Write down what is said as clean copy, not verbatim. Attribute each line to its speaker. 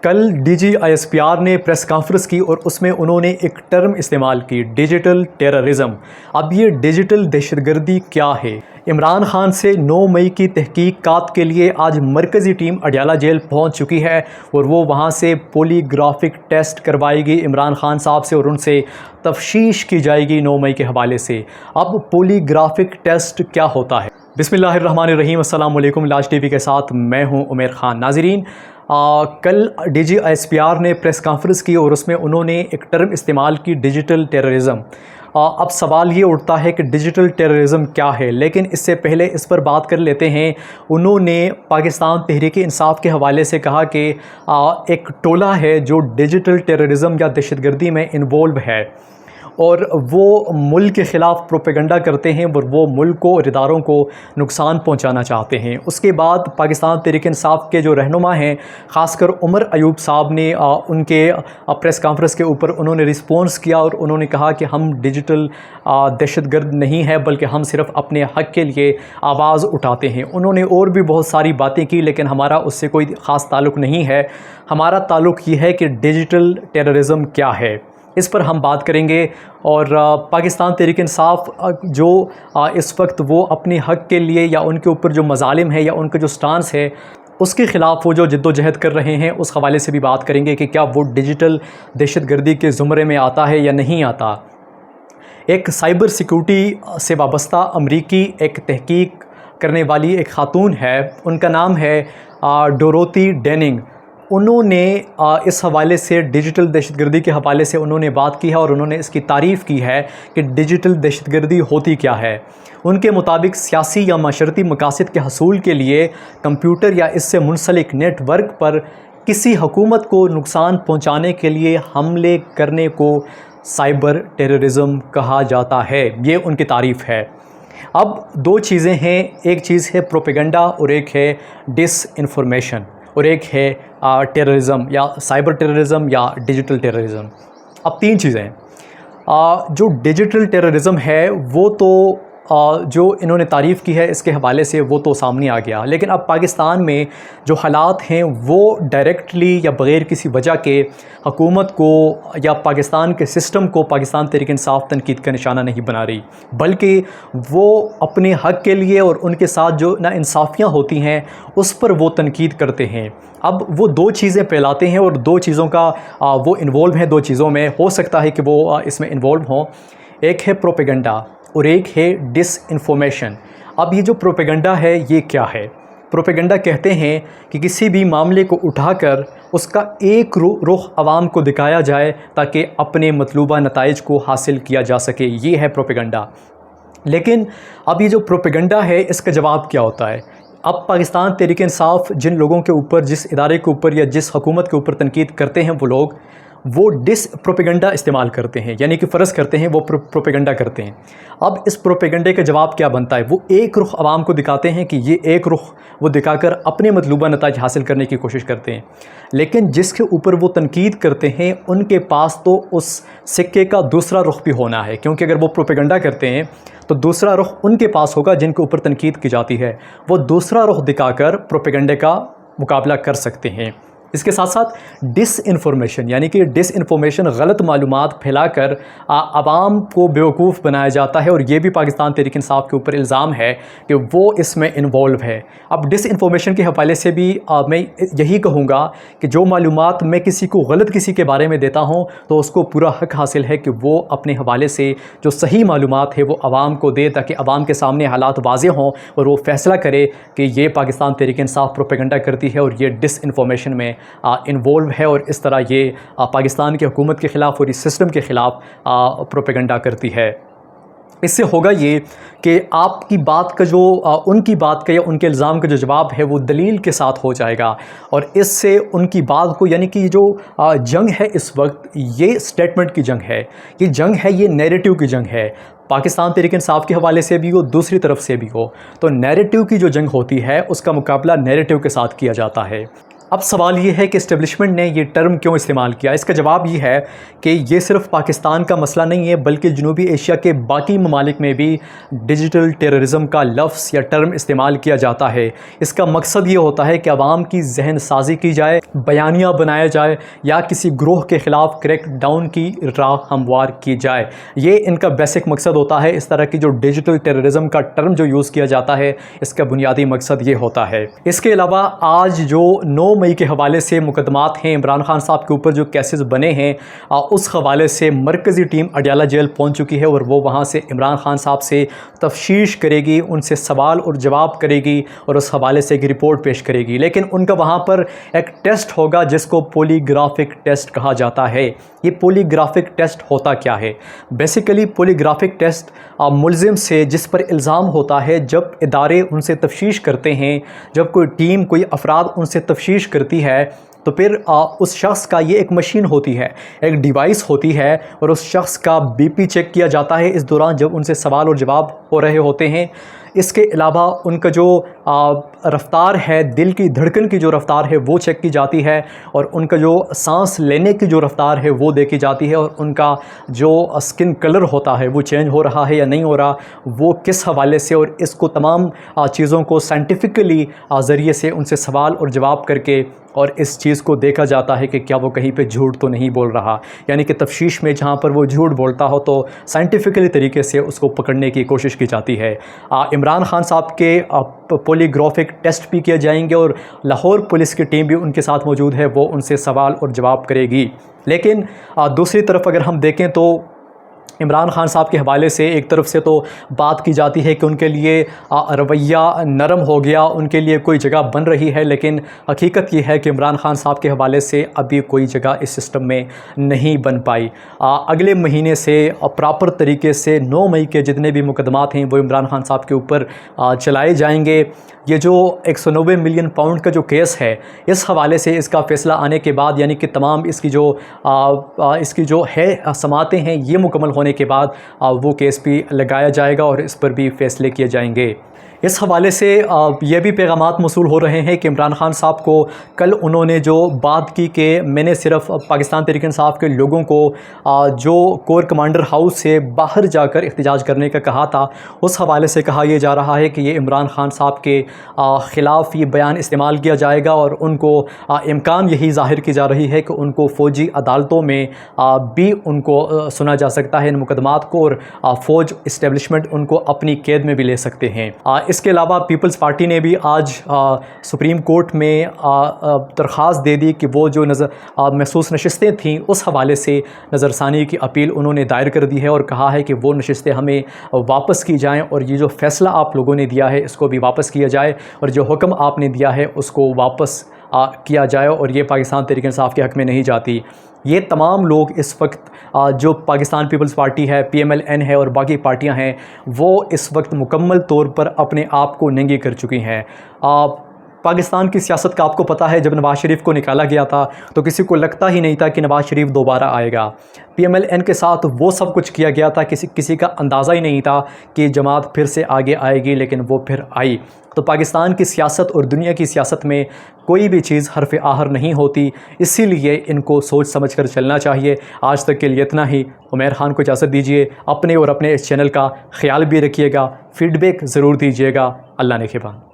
Speaker 1: کل D G I S P R نے conference کانفرنس کی اور اس میں انہوں نے ایک ٹرم استعمال کی، ڈیجیٹل ٹیررزم۔ اب یہ ڈیجیٹل دہشت گردی کیا ہے؟ عمران خان سے 9 مئی کی تحقیقات کے لیے آج مرکزی ٹیم اڈیالہ جیل پہنچ چکی ہے اور وہ وہاں سے پولی گرافک ٹیسٹ کروائے گی عمران خان صاحب سے اور ان سے تفتیش کی جائے گی 9 مئی کے حوالے سے۔ اب پولی گرافک ٹیسٹ کیا ہوتا ہے؟ بسم اللہ الرحمن الرحیم۔ السلام علیکم۔ لاج ٹی وی کے ساتھ میں ہوں عمیر خان۔ ناظرین، کل D G I S P R نے پریس کانفرنس کی اور اس میں انہوں نے ایک ٹرم استعمال کی، ڈیجیٹل ٹیررزم۔ اب سوال یہ اٹھتا ہے کہ ڈیجیٹل ٹیررزم کیا ہے، لیکن اس سے پہلے اس پر بات کر لیتے ہیں۔ انہوں نے پاکستان تحریک انصاف کے حوالے سے کہا کہ ایک ٹولہ ہے جو ڈیجیٹل ٹیررزم یا دہشت گردی میں انوالو ہے اور وہ ملک کے خلاف پروپیگنڈا کرتے ہیں اور وہ ملک کو اور اداروں کو نقصان پہنچانا چاہتے ہیں۔ اس کے بعد پاکستان تحریک انصاف کے جو رہنما ہیں، خاص کر عمر ایوب صاحب نے ان کے پریس کانفرنس کے اوپر انہوں نے رسپونس کیا اور انہوں نے کہا کہ ہم ڈیجیٹل دہشت گرد نہیں ہیں بلکہ ہم صرف اپنے حق کے لیے آواز اٹھاتے ہیں۔ انہوں نے اور بھی بہت ساری باتیں کی لیکن ہمارا اس سے کوئی خاص تعلق نہیں ہے۔ ہمارا تعلق یہ ہے کہ ڈیجیٹل ٹیررزم کیا ہے، اس پر ہم بات کریں گے۔ اور پاکستان تحریک انصاف جو اس وقت وہ اپنے حق کے لیے یا ان کے اوپر جو مظالم ہے یا ان کا جو سٹانس ہے اس کے خلاف وہ جو جد و جہد کر رہے ہیں، اس حوالے سے بھی بات کریں گے کہ کیا وہ ڈیجیٹل دہشت گردی کے زمرے میں آتا ہے یا نہیں آتا۔ ایک سائبر سیکیورٹی سے وابستہ امریکی ایک تحقیق کرنے والی ایک خاتون ہے، ان کا نام ہے ڈوروتھی ڈیننگ۔ انہوں نے اس حوالے سے ڈیجیٹل دہشت گردی کے حوالے سے انہوں نے بات کی ہے اور انہوں نے اس کی تعریف کی ہے کہ ڈیجیٹل دہشت گردی ہوتی کیا ہے۔ ان کے مطابق سیاسی یا معاشرتی مقاصد کے حصول کے لیے کمپیوٹر یا اس سے منسلک نیٹ ورک پر کسی حکومت کو نقصان پہنچانے کے لیے حملے کرنے کو سائبر ٹیررزم کہا جاتا ہے۔ یہ ان کی تعریف ہے۔ اب دو چیزیں ہیں، ایک چیز ہے پروپیگنڈا اور ایک ہے ڈس انفارمیشن، اور ایک ہے ٹیررزم یا سائبر ٹیررزم یا ڈیجیٹل ٹیررزم۔ اب تین چیزیں جو ڈیجیٹل ٹیررزم ہے وہ تو جو انہوں نے تعریف کی ہے اس کے حوالے سے وہ تو سامنے آ گیا، لیکن اب پاکستان میں جو حالات ہیں وہ ڈائریکٹلی یا بغیر کسی وجہ کے حکومت کو یا پاکستان کے سسٹم کو پاکستان تحریک انصاف تنقید کا نشانہ نہیں بنا رہی، بلکہ وہ اپنے حق کے لیے اور ان کے ساتھ جو ناانصافیاں ہوتی ہیں اس پر وہ تنقید کرتے ہیں۔ اب وہ دو چیزیں پھیلاتے ہیں اور دو چیزوں کا وہ انوالو ہیں، دو چیزوں میں ہو سکتا ہے کہ وہ اس میں انوالو ہوں۔ ایک ہے پروپیگنڈا اور ایک ہے ڈس انفارمیشن۔ اب یہ جو پروپیگنڈا ہے یہ کیا ہے؟ پروپیگنڈا کہتے ہیں کہ کسی بھی معاملے کو اٹھا کر اس کا ایک رخ عوام کو دکھایا جائے تاکہ اپنے مطلوبہ نتائج کو حاصل کیا جا سکے، یہ ہے پروپیگنڈا۔ لیکن اب یہ جو پروپیگنڈا ہے اس کا جواب کیا ہوتا ہے؟ اب پاکستان تحریک انصاف جن لوگوں کے اوپر، جس ادارے کے اوپر یا جس حکومت کے اوپر تنقید کرتے ہیں وہ ڈس پروپیگنڈا استعمال کرتے ہیں، یعنی کہ فرض کرتے ہیں وہ پروپیگنڈا کرتے ہیں۔ اب اس پروپیگنڈے کا جواب کیا بنتا ہے؟ وہ ایک رخ عوام کو دکھاتے ہیں کہ یہ ایک رخ وہ دکھا کر اپنے مطلوبہ نتائج حاصل کرنے کی کوشش کرتے ہیں، لیکن جس کے اوپر وہ تنقید کرتے ہیں ان کے پاس تو اس سکے کا دوسرا رخ بھی ہونا ہے، کیونکہ اگر وہ پروپیگنڈا کرتے ہیں تو دوسرا رخ ان کے پاس ہوگا جن کے اوپر تنقید کی جاتی ہے، وہ دوسرا رخ دکھا کر پروپیگنڈے کا مقابلہ کر سکتے ہیں۔ اس کے ساتھ ساتھ ڈس انفارمیشن، یعنی کہ ڈس انفارمیشن غلط معلومات پھیلا کر عوام کو بیوقوف بنایا جاتا ہے، اور یہ بھی پاکستان تحریک انصاف کے اوپر الزام ہے کہ وہ اس میں انوالو ہے۔ اب ڈس انفارمیشن کے حوالے سے بھی میں یہی کہوں گا کہ جو معلومات میں کسی کو غلط کسی کے بارے میں دیتا ہوں تو اس کو پورا حق حاصل ہے کہ وہ اپنے حوالے سے جو صحیح معلومات ہے وہ عوام کو دے تاکہ عوام کے سامنے حالات واضح ہوں اور وہ فیصلہ کرے کہ یہ پاکستان تحریک انصاف پروپیگنڈا کرتی ہے اور یہ ڈس انفارمیشن میں انوالو ہے، اور اس طرح یہ پاکستان کی حکومت کے خلاف اور اس سسٹم کے خلاف پروپیگنڈا کرتی ہے۔ اس سے ہوگا یہ کہ آپ کی بات کا جو ان کی بات کا یا ان کے الزام کا جو جواب ہے وہ دلیل کے ساتھ ہو جائے گا، اور اس سے ان کی بات کو، یعنی کہ جو جنگ ہے اس وقت یہ سٹیٹمنٹ کی جنگ ہے، یہ جنگ ہے، یہ نیریٹو کی جنگ ہے، پاکستان تحریک انصاف کے حوالے سے بھی ہو، دوسری طرف سے بھی ہو، تو نیریٹو کی جو جنگ ہوتی ہے اس کا مقابلہ نیریٹو کے ساتھ کیا جاتا ہے۔ اب سوال یہ ہے کہ اسٹیبلشمنٹ نے یہ ٹرم کیوں استعمال کیا؟ اس کا جواب یہ ہے کہ یہ صرف پاکستان کا مسئلہ نہیں ہے، بلکہ جنوبی ایشیا کے باقی ممالک میں بھی ڈیجیٹل ٹیررزم کا لفظ یا ٹرم استعمال کیا جاتا ہے۔ اس کا مقصد یہ ہوتا ہے کہ عوام کی ذہن سازی کی جائے، بیانیہ بنایا جائے یا کسی گروہ کے خلاف کریک ڈاؤن کی راہ ہموار کی جائے۔ یہ ان کا بیسک مقصد ہوتا ہے۔ اس طرح کی جو ڈیجیٹل ٹیررزم کا ٹرم جو یوز کیا جاتا ہے، اس کا بنیادی مقصد یہ ہوتا ہے۔ اس کے علاوہ آج جو 9 مئی کے حوالے سے مقدمات ہیں، عمران خان صاحب کے اوپر جو کیسز بنے ہیں، اس حوالے سے مرکزی ٹیم اڈیالہ جیل پہنچ چکی ہے اور وہ وہاں سے عمران خان صاحب سے تفتیش کرے گی، ان سے سوال اور جواب کرے گی اور اس حوالے سے ایک رپورٹ پیش کرے گی۔ لیکن ان کا وہاں پر ایک ٹیسٹ ہوگا جس کو پولی گرافک ٹیسٹ کہا جاتا ہے۔ یہ پولی گرافک ٹیسٹ ہوتا کیا ہے؟ بیسیکلی پولی گرافک ٹیسٹ ملزم سے جس پر الزام ہوتا ہے، جب ادارے ان سے تفتیش کرتے ہیں، جب کوئی ٹیم، کوئی افراد ان سے تفتیش کرتی ہے، تو پھر اس شخص کا یہ ایک مشین ہوتی ہے، ایک ڈیوائس ہوتی ہے اور اس شخص کا بی پی چیک کیا جاتا ہے اس دوران جب ان سے سوال اور جواب ہو رہے ہوتے ہیں۔ اس کے علاوہ ان کا جو رفتار ہے، دل کی دھڑکن کی جو رفتار ہے وہ چیک کی جاتی ہے اور ان کا جو سانس لینے کی جو رفتار ہے وہ دیکھی جاتی ہے اور ان کا جو اسکن کلر ہوتا ہے وہ چینج ہو رہا ہے یا نہیں ہو رہا، وہ کس حوالے سے، اور اس کو تمام چیزوں کو سائنٹیفکلی ذریعے سے ان سے سوال اور جواب کر کے اور اس چیز کو دیکھا جاتا ہے کہ کیا وہ کہیں پہ جھوٹ تو نہیں بول رہا۔ یعنی کہ تفتیش میں جہاں پر وہ جھوٹ بولتا ہو تو سائنٹیفکلی طریقے سے اس کو پکڑنے کی کوشش کی جاتی ہے۔ عمران خان صاحب کے پولی گرافک ٹیسٹ بھی کیے جائیں گے اور لاہور پولیس کی ٹیم بھی ان کے ساتھ موجود ہے، وہ ان سے سوال اور جواب کرے گی۔ لیکن دوسری طرف اگر ہم دیکھیں تو عمران خان صاحب کے حوالے سے ایک طرف سے تو بات کی جاتی ہے کہ ان کے لیے رویہ نرم ہو گیا، ان کے لیے کوئی جگہ بن رہی ہے، لیکن حقیقت یہ ہے کہ عمران خان صاحب کے حوالے سے ابھی کوئی جگہ اس سسٹم میں نہیں بن پائی۔ اگلے مہینے سے پراپر طریقے سے 9 مئی کے جتنے بھی مقدمات ہیں وہ عمران خان صاحب کے اوپر چلائے جائیں گے۔ یہ جو 190 ملین پاؤنڈ کا جو کیس ہے، اس حوالے سے اس کا فیصلہ آنے کے بعد، یعنی کہ تمام اس کی جو ہے سماعتیں ہیں یہ مکمل ہونے کے بعد وہ کیس بھی لگایا جائے گا اور اس پر بھی فیصلے کیے جائیں گے۔ اس حوالے سے یہ بھی پیغامات موصول ہو رہے ہیں کہ عمران خان صاحب کو کل انہوں نے جو بات کی کہ میں نے صرف پاکستان تحریک انصاف کے لوگوں کو جو کور کمانڈر ہاؤس سے باہر جا کر احتجاج کرنے کا کہا تھا، اس حوالے سے کہا یہ جا رہا ہے کہ یہ عمران خان صاحب کے خلاف یہ بیان استعمال کیا جائے گا اور ان کو امکان یہی ظاہر کی جا رہی ہے کہ ان کو فوجی عدالتوں میں بھی ان کو سنا جا سکتا ہے ان مقدمات کو، اور فوج اسٹیبلشمنٹ ان کو اپنی قید میں بھی لے سکتے ہیں۔ اس کے علاوہ پیپلز پارٹی نے بھی آج سپریم کورٹ میں درخواست دے دی کہ وہ جو محسوس نشستیں تھیں اس حوالے سے نظر ثانی کی اپیل انہوں نے دائر کر دی ہے اور کہا ہے کہ وہ نشستیں ہمیں واپس کی جائیں اور یہ جو فیصلہ آپ لوگوں نے دیا ہے اس کو بھی واپس کیا جائے اور جو حکم آپ نے دیا ہے اس کو واپس کیا جائے اور یہ پاکستان تحریک انصاف کے حق میں نہیں جاتی۔ یہ تمام لوگ اس وقت جو پاکستان پیپلز پارٹی ہے، PMLN ہے اور باقی پارٹیاں ہیں، وہ اس وقت مکمل طور پر اپنے آپ کو ننگی کر چکی ہیں۔ پاکستان کی سیاست کا آپ کو پتہ ہے، جب نواز شریف کو نکالا گیا تھا تو کسی کو لگتا ہی نہیں تھا کہ نواز شریف دوبارہ آئے گا۔ PMLN کے ساتھ وہ سب کچھ کیا گیا تھا، کسی کا اندازہ ہی نہیں تھا کہ جماعت پھر سے آگے آئے گی، لیکن وہ پھر آئی۔ تو پاکستان کی سیاست اور دنیا کی سیاست میں کوئی بھی چیز حرف آخر نہیں ہوتی، اسی لیے ان کو سوچ سمجھ کر چلنا چاہیے۔ آج تک کے لیے اتنا ہی۔ عمیر خان کو اجازت دیجیے، اپنے اور اپنے اس چینل کا خیال بھی رکھیے گا، فیڈ بیک ضرور دیجیے گا۔ اللہ نگہبان۔